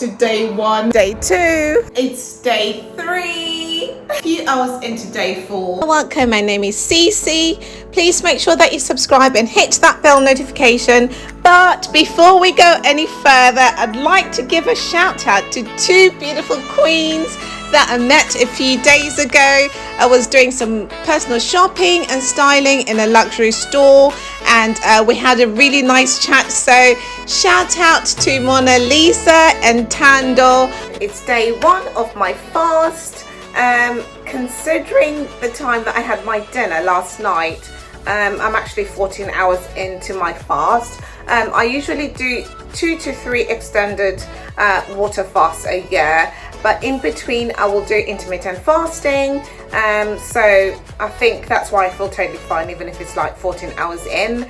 To day 1, day 2, it's day 3, a few hours into day 4. Welcome, my name is Cece. Please make sure that you subscribe and hit that bell notification. But before we go any further, I'd like to give a shout out to 2 beautiful queens that I met a few days ago. I was doing some personal shopping and styling in a luxury store, and we had a really nice chat. So shout out to Mona Lisa and Tando. It's day 1 of my fast. Considering the time that I had my dinner last night, I'm actually 14 hours into my fast. I usually do 2 to 3 extended water fasts a year, but in between I will do intermittent fasting. So I think that's why I feel totally fine, even if it's like 14 hours in.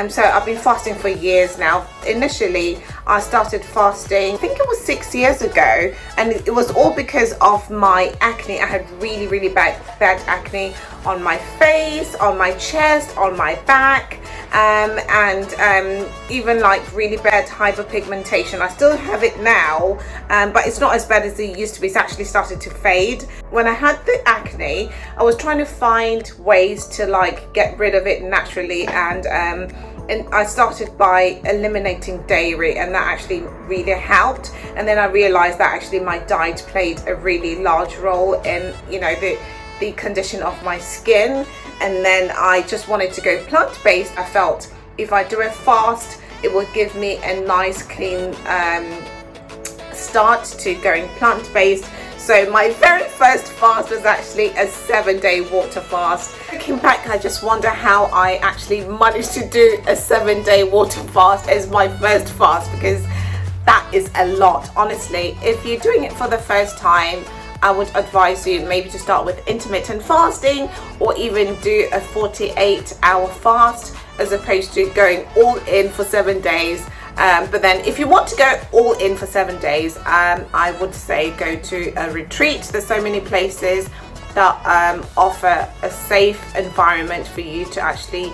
So I've been fasting for years now. Initially I started fasting, I think it was 6 years ago, and it was all because of my acne. I had really bad acne on my face, on my chest, on my back, and even like really bad hyperpigmentation. I still have it now, but it's not as bad as it used to be. It's actually started to fade. When I had the acne, I was trying to find ways to like get rid of it naturally, and I started by eliminating dairy, and that actually really helped. And then I realized that actually my diet played a really large role in, you know, the condition of my skin. And then I just wanted to go plant-based. I felt if I do a fast, it would give me a nice clean start to going plant-based. So my very first fast was actually a 7-day water fast. Looking back, I just wonder how I actually managed to do a 7-day water fast as my first fast, because that is a lot. Honestly, if you're doing it for the first time, I would advise you maybe to start with intermittent fasting, or even do a 48-hour fast as opposed to going all in for 7 days. But then if you want to go all in for 7 days, I would say go to a retreat. There's so many places that offer a safe environment for you to actually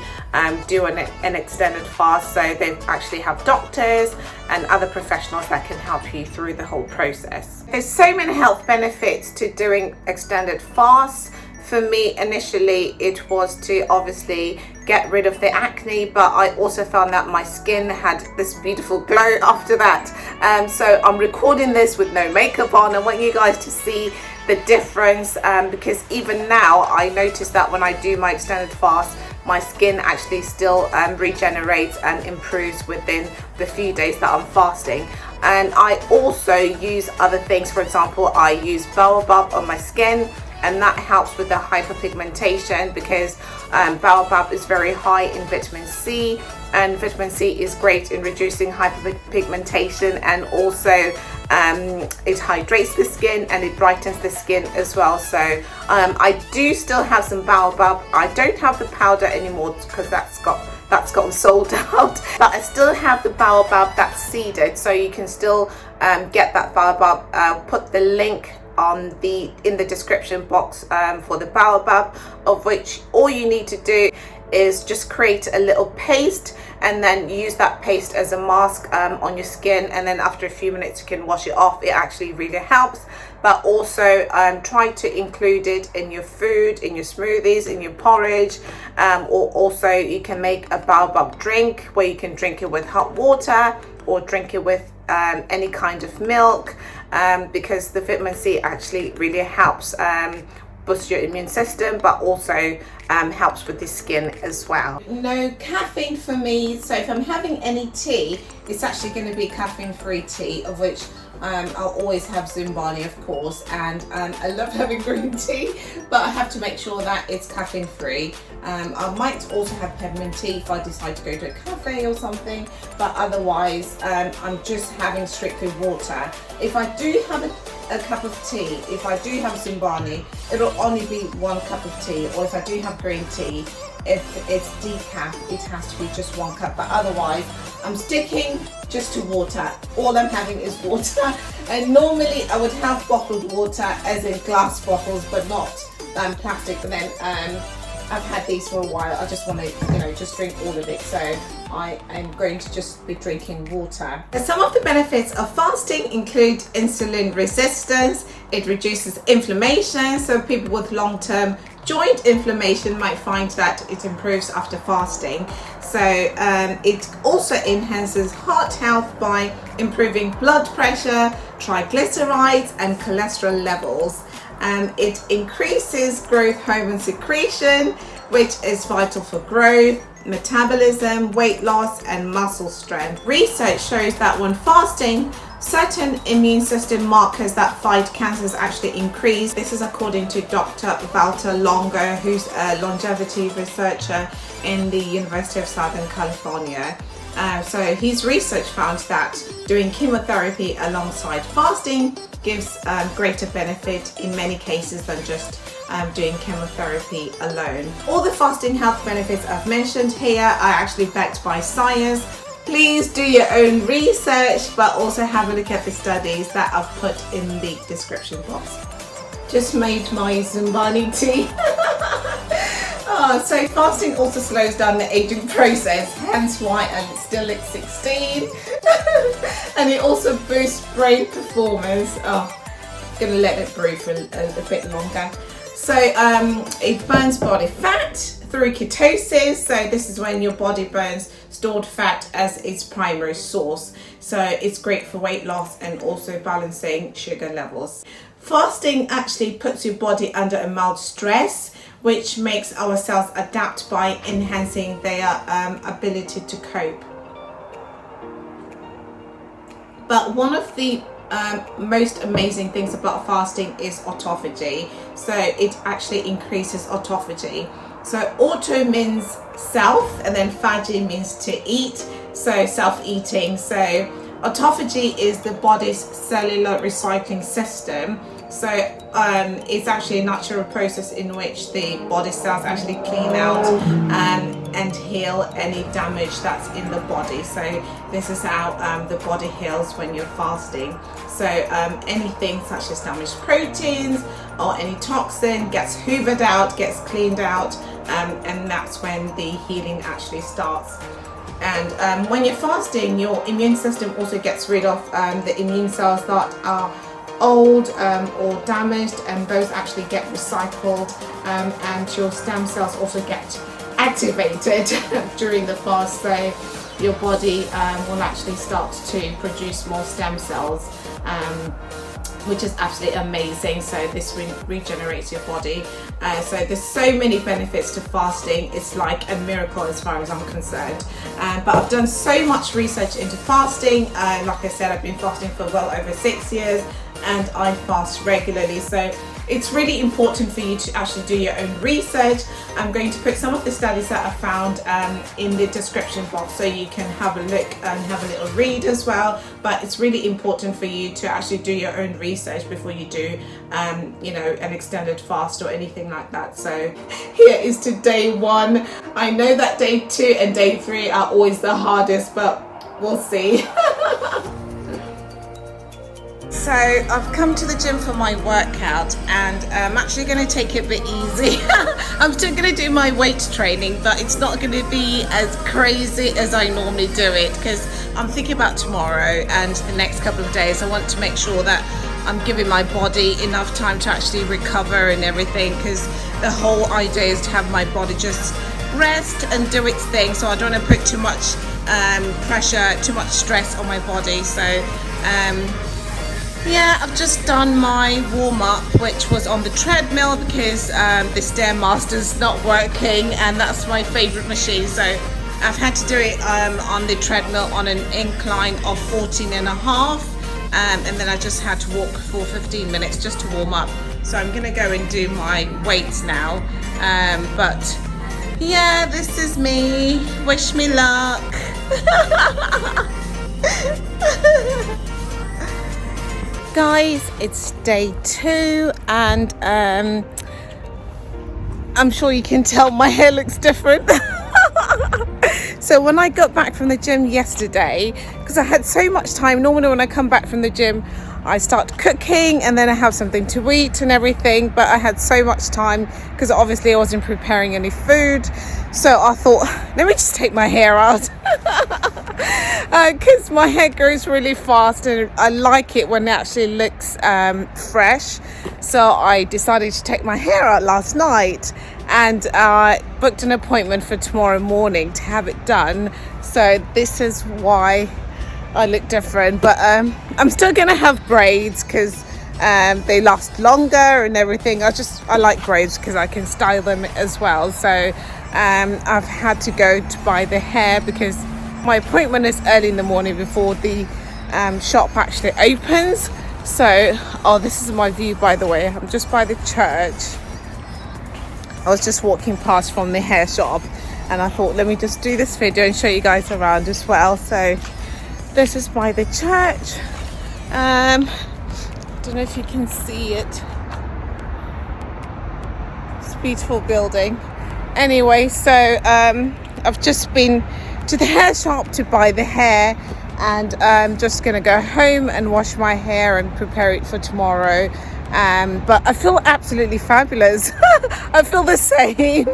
do an extended fast. So they actually have doctors and other professionals that can help you through the whole process. There's so many health benefits to doing extended fasts. For me, initially, it was to obviously get rid of the acne, but I also found that my skin had this beautiful glow after that. So I'm recording this with no makeup on. I want you guys to see the difference, because even now I notice that when I do my extended fast, my skin actually still regenerates and improves within the few days that I'm fasting. And I also use other things. For example, I use baobab on my skin, and that helps with the hyperpigmentation, because baobab is very high in vitamin C, and vitamin C is great in reducing hyperpigmentation, and also it hydrates the skin and it brightens the skin as well. So I do still have some baobab. I don't have the powder anymore because that's gotten sold out, but I still have the baobab that's seeded, so you can still get that baobab. I'll put the link in the description box for the baobab, of which all you need to do is just create a little paste, and then use that paste as a mask on your skin, and then after a few minutes you can wash it off. It actually really helps. But also try to include it in your food, in your smoothies, in your porridge, or also you can make a baobab drink where you can drink it with hot water, or drink it with any kind of milk, because the vitamin C actually really helps boost your immune system, but also helps with the skin as well. No caffeine for me, so if I'm having any tea, it's actually going to be caffeine-free tea, of which I'll always have Zumbani, of course, and I love having green tea, but I have to make sure that it's caffeine-free. I might also have peppermint tea if I decide to go to a cafe or something, but otherwise I'm just having strictly water. If I do have a cup of tea, if I do have Zumbani, it'll only be 1 cup of tea, or if I do have green tea, if it's decaf, it has to be just 1 cup, but otherwise I'm sticking just to water. All I'm having is water, and normally I would have bottled water, as in glass bottles, but not plastic. But then I've had these for a while. I just want to, just drink all of it. So I am going to just be drinking water. Some of the benefits of fasting include insulin resistance. It reduces inflammation. So people with long-term joint inflammation might find that it improves after fasting. So it also enhances heart health by improving blood pressure, triglycerides and cholesterol levels. It increases growth hormone secretion, which is vital for growth, metabolism, weight loss and muscle strength. Research shows that when fasting, certain immune system markers that fight cancers actually increase. This is according to Dr. Walter Longo, who's a longevity researcher in the University of Southern California. So his research found that doing chemotherapy alongside fasting gives greater benefit in many cases than just doing chemotherapy alone. All the fasting health benefits I've mentioned here are actually backed by science. Please do your own research, but also have a look at the studies that I've put in the description box. Just made my Zumbani tea. So fasting also slows down the aging process, hence why I'm still at 16. And it also boosts brain performance. I'm gonna let it brew for a bit longer. So it burns body fat through ketosis. So this is when your body burns stored fat as its primary source. So it's great for weight loss and also balancing sugar levels. Fasting actually puts your body under a mild stress, which makes our cells adapt by enhancing their ability to cope. But one of the most amazing things about fasting is autophagy. So it actually increases autophagy. So auto means self, and then phagy means to eat, so self-eating. So autophagy is the body's cellular recycling system. So it's actually a natural process in which the body cells actually clean out and heal any damage that's in the body. So this is how the body heals when you're fasting. So anything such as damaged proteins or any toxin gets hoovered out, gets cleaned out, and that's when the healing actually starts. And when you're fasting, your immune system also gets rid of the immune cells that are old or damaged, and those actually get recycled, and your stem cells also get activated during the fast. So your body will actually start to produce more stem cells, which is absolutely amazing. So this regenerates your body. So there's so many benefits to fasting. It's like a miracle as far as I'm concerned. But I've done so much research into fasting. Like I said, I've been fasting for well over 6 years, and I fast regularly. So it's really important for you to actually do your own research. I'm going to put some of the studies that I found in the description box, so you can have a look and have a little read as well. But it's really important for you to actually do your own research before you do an extended fast or anything like that. So here is to day 1. I know that day 2 and day 3 are always the hardest, but we'll see. So I've come to the gym for my workout, and I'm actually going to take it a bit easy. I'm still going to do my weight training, but it's not going to be as crazy as I normally do it, because I'm thinking about tomorrow and the next couple of days. I want to make sure that I'm giving my body enough time to actually recover and everything, because the whole idea is to have my body just rest and do its thing. So I don't want to put too much pressure, too much stress on my body. So yeah, I've just done my warm-up, which was on the treadmill, because the Stairmaster's not working, and that's my favorite machine. So I've had to do it on the treadmill on an incline of 14.5, and then I just had to walk for 15 minutes just to warm up. So I'm gonna go and do my weights now. But yeah, this is me. Wish me luck. Guys, it's day 2, and I'm sure you can tell my hair looks different. So when I got back from the gym yesterday, because I had so much time, normally when I come back from the gym I start cooking and then I have something to eat and everything. But I had so much time because obviously I wasn't preparing any food, so I thought, let me just take my hair out because my hair grows really fast and I like it when it actually looks fresh. So I decided to take my hair out last night and booked an appointment for tomorrow morning to have it done. So this is why I look different, but I'm still gonna have braids because they last longer and everything. I like braids because I can style them as well. So I've had to go to buy the hair because my appointment is early in the morning before the shop actually opens. So this is my view, by the way. I'm just by the church. I was just walking past from the hair shop and I thought, let me just do this video and show you guys around as well. So this is by the church. Don't know if you can see it. It's a beautiful building. Anyway, so I've just been to the hair shop to buy the hair, and I'm just gonna go home and wash my hair and prepare it for tomorrow. But I feel absolutely fabulous. I feel the same.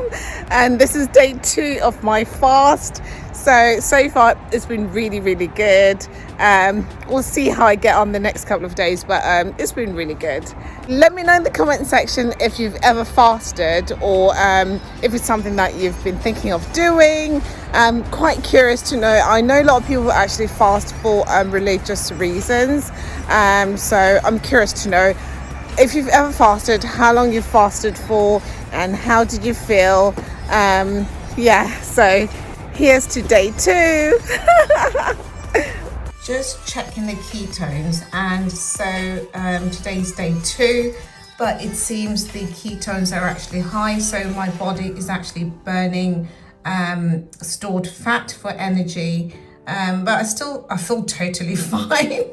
And this is day 2 of my fast. So far it's been really, really good. We'll see how I get on the next couple of days, but it's been really good. Let me know in the comment section if you've ever fasted, or if it's something that you've been thinking of doing. I'm quite curious to know. I know a lot of people actually fast for religious reasons, so I'm curious to know if you've ever fasted, how long you've fasted for, and how did you feel. So here's to day 2. Just checking the ketones, and so today's day 2, but it seems the ketones are actually high, so my body is actually burning stored fat for energy, but I feel totally fine.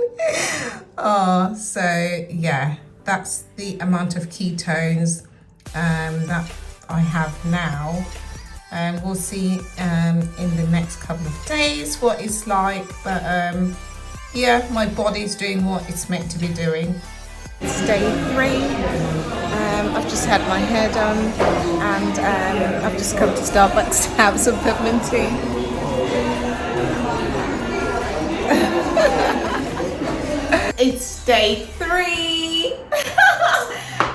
So yeah, that's the amount of ketones that I have now. We'll see in the next couple of days what it's like, but yeah, my body's doing what it's meant to be doing. It's day 3. I've just had my hair done, and I've just come to Starbucks to have some peppermint tea. It's day 3.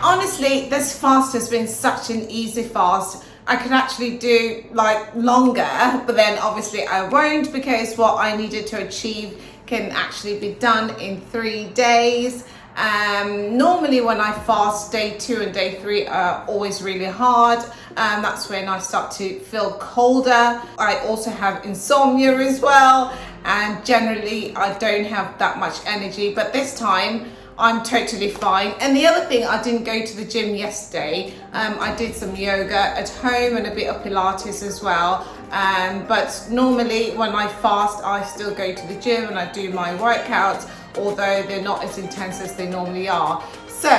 Honestly, this fast has been such an easy fast. I could actually do like longer, but then obviously I won't, because what I needed to achieve can actually be done in 3 days. Normally when I fast, day 2 and day 3 are always really hard. That's when I start to feel colder. I also have insomnia as well, and generally I don't have that much energy, but this time I'm totally fine. And the other thing, I didn't go to the gym yesterday. I did some yoga at home and a bit of Pilates as well. But normally when I fast, I still go to the gym and I do my workouts, although they're not as intense as they normally are. So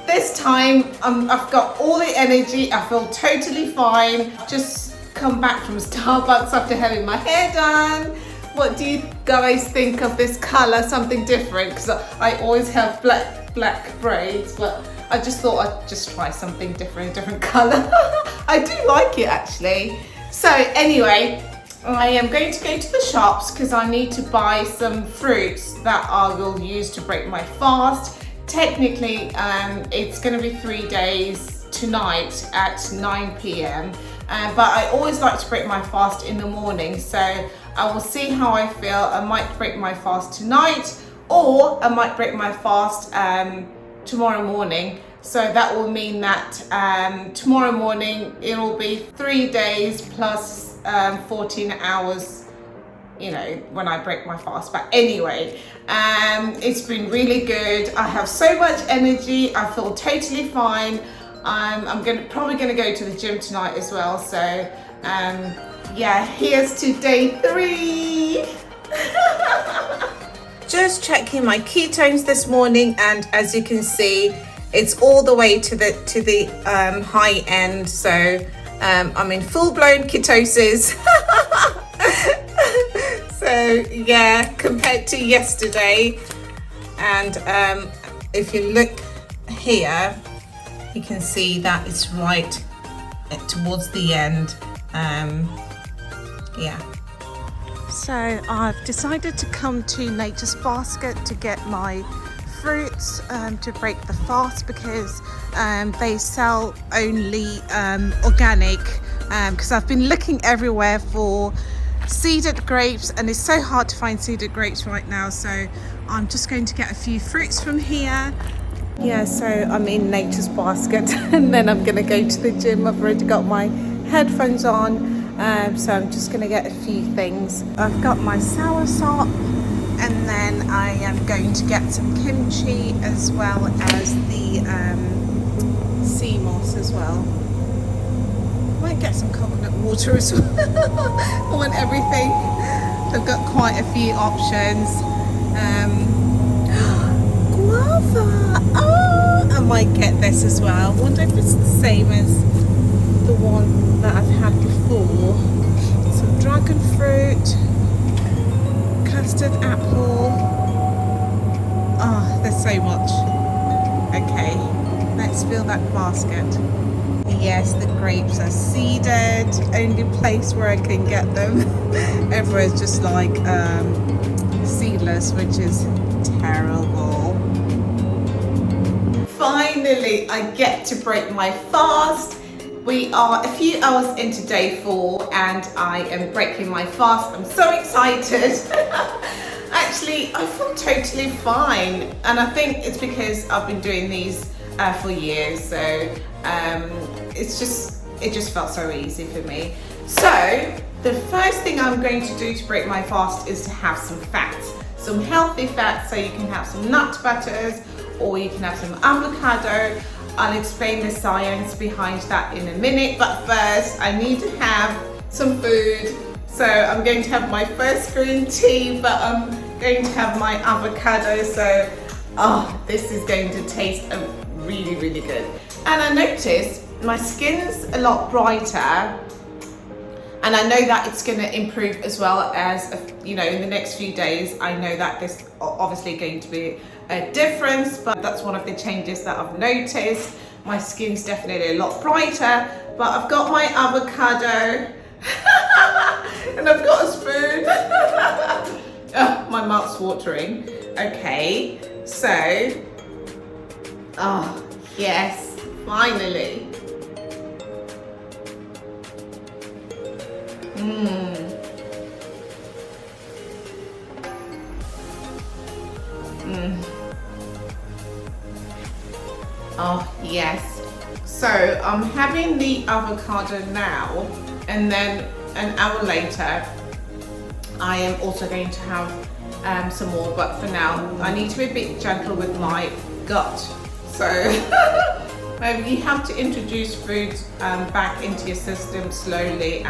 this time I've got all the energy. I feel totally fine. Just come back from Starbucks after having my hair done. What do you guys think of this color? Something different, because I always have black braids, but I just thought I'd just try something different color. I do like it actually. So anyway, I am going to go to the shops because I need to buy some fruits that I will use to break my fast. Technically, it's going to be 3 days tonight at 9 p.m. But I always like to break my fast in the morning, so I will see how I feel. I might break my fast tonight, or I might break my fast tomorrow morning. So that will mean that tomorrow morning it will be 3 days plus 14 hours, you know, when I break my fast. But anyway, it's been really good. I have so much energy. I feel totally fine. I'm probably gonna go to the gym tonight as well. So yeah, here's to day 3. Just checking my ketones this morning, and as you can see, it's all the way to the high end. So I'm in full-blown ketosis. So yeah, compared to yesterday, And if you look here, you can see that it's right towards the end. Yeah. So I've decided to come to Nature's Basket to get my fruits to break the fast, because they sell only organic, because I've been looking everywhere for seeded grapes and it's so hard to find seeded grapes right now. So I'm just going to get a few fruits from here. Yeah, so I'm in Nature's Basket and then I'm going to go to the gym. I've already got my headphones on, so I'm just going to get a few things. I've got my soursop, and then I am going to get some kimchi as well as the sea moss as well. Might get some coconut water as well. I want everything. I've got quite a few options. Guava! Oh, I might get this as well. I wonder if it's the same as the one that I've had before. Some dragon fruit, custard apple. Oh, there's so much. Okay, let's fill that basket. Yes, the grapes are seeded. Only place where I can get them. Everywhere's just like seedless, which is terrible. Finally, I get to break my fast. We are a few hours into day 4 and I am breaking my fast. I'm so excited. Actually, I feel totally fine, and I think it's because I've been doing these for years, so it just felt so easy for me. So the first thing I'm going to do to break my fast is to have some fats, some healthy fats. So you can have some nut butters or you can have some avocado. I'll explain the science behind that in a minute, but first I need to have some food. So I'm going to have my first green tea, but I'm going to have my avocado. So this is going to taste really, really good. And I noticed my skin's a lot brighter, and I know that it's going to improve as well as, you know, in the next few days. I know that there's obviously going to be a difference, but that's one of the changes that I've noticed. My skin's definitely a lot brighter, but I've got my avocado and I've got a spoon. Oh, my mouth's watering. Okay, so, yes, finally. Oh yes, so I'm having the avocado now, and then an hour later I am also going to have some more, but for now I need to be a bit gentle with my gut. So maybe you have to introduce food back into your system slowly,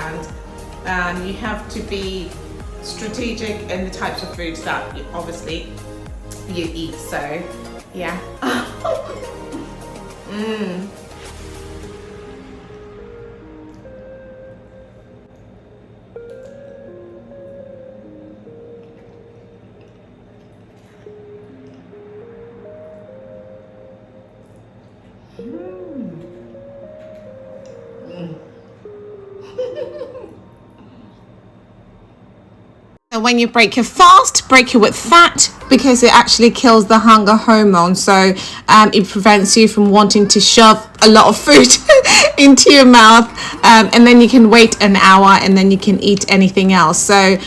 and you have to be strategic in the types of foods that obviously you eat. So yeah. So when you break your fast, break it with fat, because it actually kills the hunger hormone. So it prevents you from wanting to shove a lot of food into your mouth, and then you can wait an hour and then you can eat anything else. So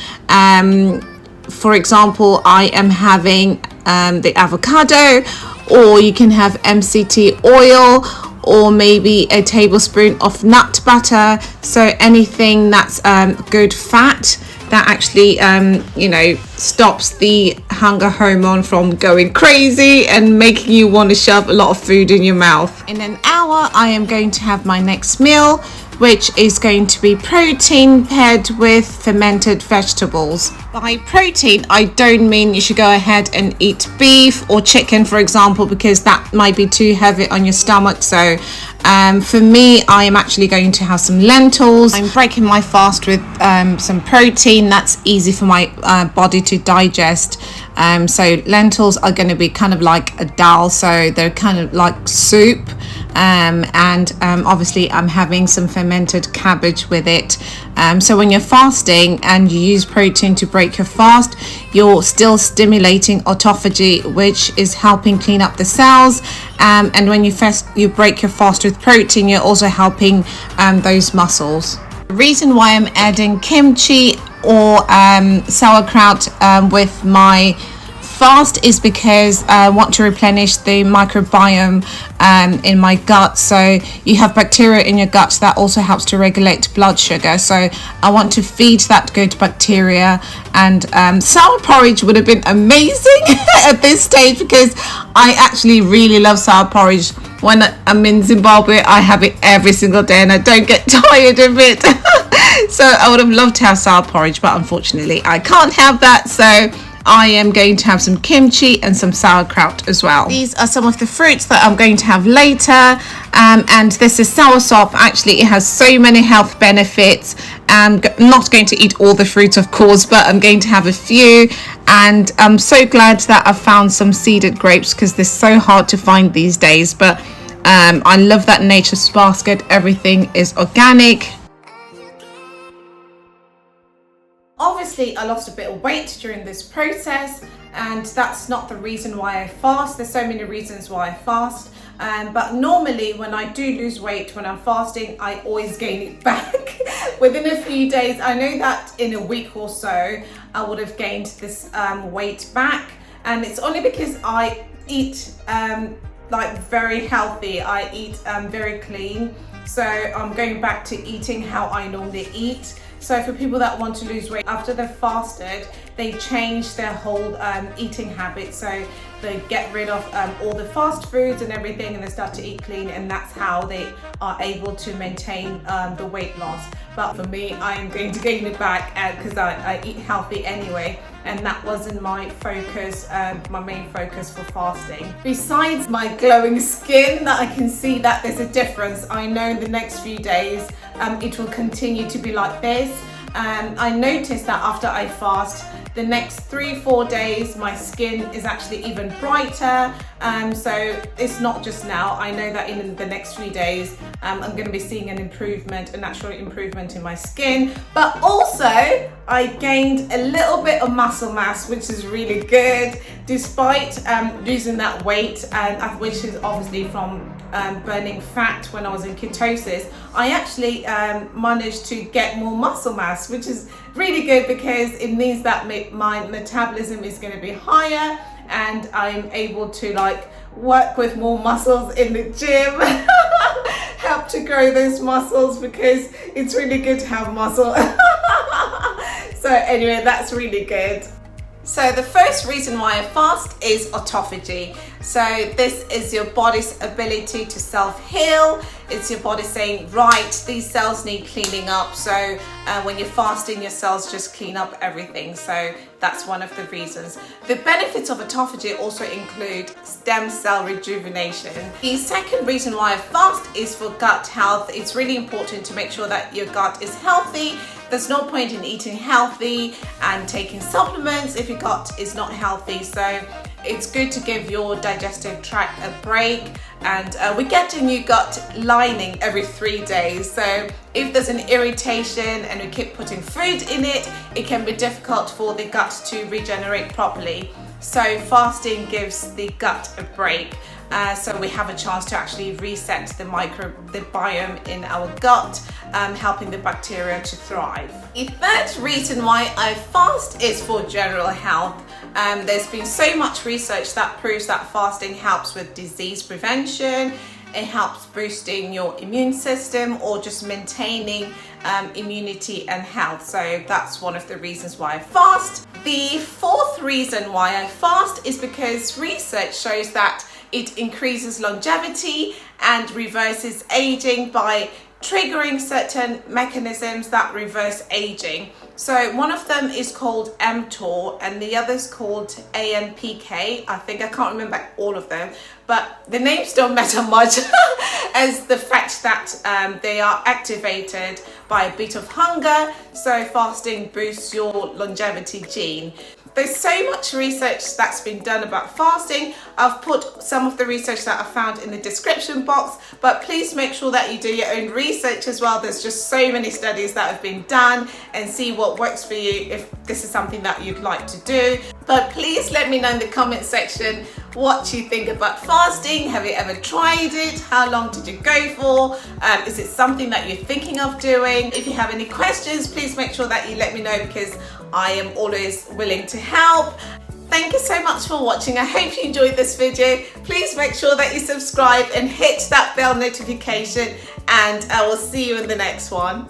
for example, I am having the avocado, or you can have MCT oil, or maybe a tablespoon of nut butter. So anything that's good fat that actually stops the hunger hormone from going crazy and making you want to shove a lot of food in your mouth. In an hour I am going to have my next meal, which is going to be protein paired with fermented vegetables. By protein, I don't mean you should go ahead and eat beef or chicken, for example, because that might be too heavy on your stomach. So for me, I am actually going to have some lentils. I'm breaking my fast with some protein that's easy for my body to digest. So lentils are going to be kind of like a dal, so they're kind of like soup. And obviously I'm having some fermented cabbage with it. So when you're fasting and you use protein to break your fast, you're still stimulating autophagy, which is helping clean up the cells. And when you break your fast with protein, you're also helping those muscles. The reason why I'm adding kimchi or sauerkraut with my fast is because I want to replenish the microbiome in my gut. So you have bacteria in your gut that also helps to regulate blood sugar, so I want to feed that good bacteria. And sour porridge would have been amazing at this stage, because I actually really love sour porridge. When I'm in Zimbabwe, I have it every single day and I don't get tired of it. So I would have loved to have sour porridge, but unfortunately I can't have that. So I am going to have some kimchi and some sauerkraut as well. These are some of the fruits that I'm going to have later. And this is soursop. Actually, it has so many health benefits. I'm not going to eat all the fruits, of course, but I'm going to have a few. And I'm so glad that I found some seeded grapes, because they're so hard to find these days. But I love that Nature's Basket. Everything is organic. Obviously, I lost a bit of weight during this process, and that's not the reason why I fast. There's so many reasons why I fast. But normally when I do lose weight when I'm fasting, I always gain it back within a few days. I know that in a week or so, I would have gained this weight back. And it's only because I eat like very healthy. I eat very clean. So I'm going back to eating how I normally eat. So for people that want to lose weight after they've fasted, they change their whole eating habits. So they get rid of all the fast foods and everything, and they start to eat clean, and that's how they are able to maintain the weight loss. But for me, I am going to gain it back because I eat healthy anyway, and that wasn't my focus, my main focus for fasting. Besides my glowing skin, that I can see that there's a difference. I know in the next few days it will continue to be like this. I noticed that after I fast, the next 3-4 days my skin is actually even brighter. So it's not just now. I know that in the next few days I'm going to be seeing an improvement, a natural improvement in my skin. But also I gained a little bit of muscle mass, which is really good, despite losing that weight, and which is obviously from burning fat when I was in ketosis. I actually managed to get more muscle mass, which is really good, because it means that my metabolism is going to be higher, and I'm able to like work with more muscles in the gym, help to grow those muscles, because it's really good to have muscle. So anyway, that's really good. So the first reason why I fast is autophagy. So this is your body's ability to self-heal. It's your body saying, right, these cells need cleaning up. So when you're fasting, your cells just clean up everything. So that's one of the reasons. The benefits of autophagy also include stem cell rejuvenation. The second reason why I fast is for gut health. It's really important to make sure that your gut is healthy. There's no point in eating healthy and taking supplements if your gut is not healthy. So it's good to give your digestive tract a break. And we get a new gut lining every 3 days. So if there's an irritation and we keep putting food in it, it can be difficult for the gut to regenerate properly. So fasting gives the gut a break. So we have a chance to actually reset the biome in our gut, helping the bacteria to thrive. The third reason why I fast is for general health. There's been so much research that proves that fasting helps with disease prevention. It helps boosting your immune system, or just maintaining immunity and health. So that's one of the reasons why I fast. The fourth reason why I fast is because research shows that it increases longevity and reverses aging by triggering certain mechanisms that reverse aging. So one of them is called mTOR and the other is called AMPK. I think I can't remember all of them, but the names don't matter much as the fact that they are activated by a bit of hunger. So fasting boosts your longevity gene. There's so much research that's been done about fasting. I've put some of the research that I found in the description box, but please make sure that you do your own research as well. There's just so many studies that have been done, and see what works for you if this is something that you'd like to do. But please let me know in the comment section what you think about fasting. Have you ever tried it? How long did you go for? Is it something that you're thinking of doing? If you have any questions, please make sure that you let me know, because I am always willing to help. Thank you so much for watching. I hope you enjoyed this video. Please make sure that you subscribe and hit that bell notification, and I will see you in the next one.